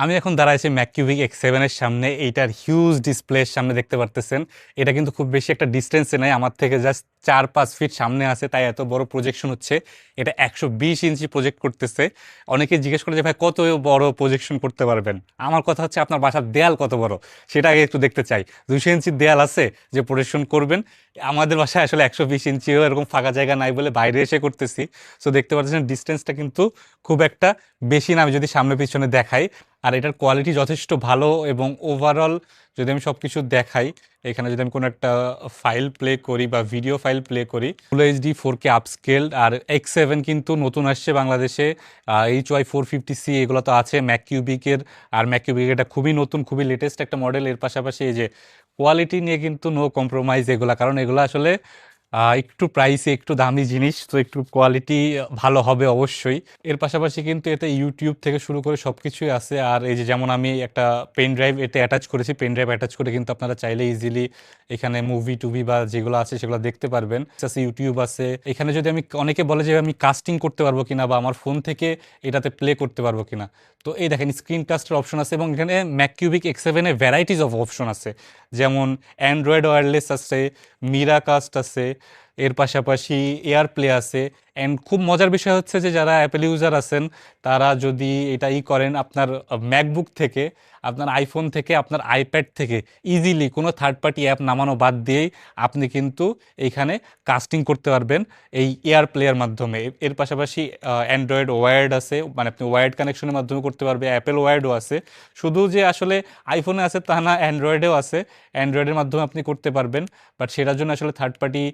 আমি এখন দাঁড়াইছি ম্যাককিউবিক X7 এর সামনে। এইটার হিউজ ডিসপ্লের সামনে দেখতে পারতেছেন। এটা কিন্তু খুব বেশি একটা ডিস্টেন্সে নাই, আমার থেকে জাস্ট 4-5 ফিট সামনে আছে, তাই এত বড় প্রজেকশন হচ্ছে। এটা 120 ইঞ্চি প্রজেক্ট করতেছে। অনেকে জিজ্ঞেস করে যে ভাই কত বড় প্রজেকশন করতে পারবেন। আমার কথা হচ্ছে আপনার বাসার দেয়াল কত বড় সেটা আগে একটু দেখতে চাই। 200 ইঞ্চির দেয়াল আছে যে প্রজেকশন করবেন? আমাদের বাসায় আসলে 120 ইঞ্চিও এরকম ফাঁকা জায়গা নাই বলে বাইরে এসে করতেছি। সো দেখতে পাচ্ছেন ডিস্টেন্সটা কিন্তু খুব একটা বেশি না আমি যদি সামনে পিছনে দেখাই। আর এটার কোয়ালিটি যথেষ্ট ভালো এবং ওভারঅল যদি আমি সব কিছু দেখাই, এখানে যদি আমি কোনো একটা ফাইল প্লে করি বা ভিডিও ফাইল প্লে করি, ফুল এইচডি 4K আপস্কেল। আর X7 কিন্তু নতুন আসছে বাংলাদেশে, HY450C এগুলো তো আছে ম্যাককিউবিকের। আর ম্যাককিউবিক এটা খুবই নতুন, খুবই লেটেস্ট একটা মডেল। এর পাশাপাশি এই যে কোয়ালিটি নিয়ে কিন্তু নো কম্প্রোমাইজ এগুলা, কারণ এগুলো আসলে একটু প্রাইসে একটু দামি জিনিস, তো একটু কোয়ালিটি ভালো হবে অবশ্যই। এর পাশাপাশি কিন্তু এতে ইউটিউব থেকে শুরু করে সব কিছুই আছে। আর এই যে যেমন আমি একটা পেন ড্রাইভ এতে অ্যাটাচ করেছি, পেন ড্রাইভ অ্যাটাচ করে কিন্তু আপনারা চাইলে ইজিলি এখানে মুভি টুভি বা যেগুলো আছে সেগুলো দেখতে পারবেন। আছে ইউটিউব আছে এখানে। যদি আমি, অনেকে বলে যে আমি কাস্টিং করতে পারবো কিনা বা আমার ফোন থেকে এটাতে প্লে করতে পারবো কিনা, তো এই দেখেন স্ক্রিন কাস্টের অপশন আছে এবং এখানে ম্যাককিউবিক X7 A varieties of option আছে। যেমন অ্যান্ড্রয়েড ওয়্যারলেস আছে, মিরাকাস্ট আছে, এর পাশাপাশি এয়ার প্লে আছে। অ্যান্ড খুব মজার বিষয় হচ্ছে যে যারা অ্যাপেল ইউজার আছেন তারা যদি এটা করেন আপনার ম্যাকবুক থেকে, আপনার আইফোন থেকে, আপনার আইপ্যাড থেকে ইজিলি কোনো থার্ড পার্টি অ্যাপ নামানো বাদ দিয়েই আপনি কিন্তু এইখানে কাস্টিং করতে পারবেন এই এয়ার প্লেয়ার মাধ্যমে। এর পাশাপাশি অ্যান্ড্রয়েড ওয়্যার্ড আছে, মানে আপনি ওয়্যার্ড কানেকশনের মাধ্যমে করতে পারবে। অ্যাপেল ওয়্যার্ডও আছে, শুধু যে আসলে আইফোনে আছে তা না, অ্যান্ড্রয়েডেও আছে। অ্যান্ড্রয়েডের মাধ্যমে আপনি করতে পারবেন, বাট সেটার জন্য আসলে থার্ড পার্টি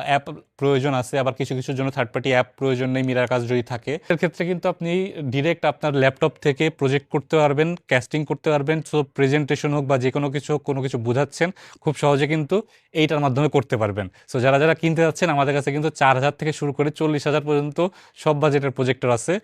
অ্যাপ প্রয়োজন আছে। আবার কিছু কিছুর জন্য থার্ড পার্টি অ্যাপ প্রয়োজন নেই, মিরার কাজ যদি থাকে। এর ক্ষেত্রে কিন্তু আপনি ডিরেক্ট আপনার ল্যাপটপ থেকে প্রজেক্ট করতে পারবেন, ক্যাস্টিং করতে পারবেন। সো প্রেজেন্টেশন হোক বা যে কোনো কিছু হোক, কোনো কিছু বোঝাচ্ছেন খুব সহজে কিন্তু এইটার মাধ্যমে করতে পারবেন। সো যারা যারা কিনতে যাচ্ছেন, আমাদের কাছে কিন্তু 4,000 থেকে শুরু করে 40,000 পর্যন্ত সব বাজেটের প্রজেক্টর আছে।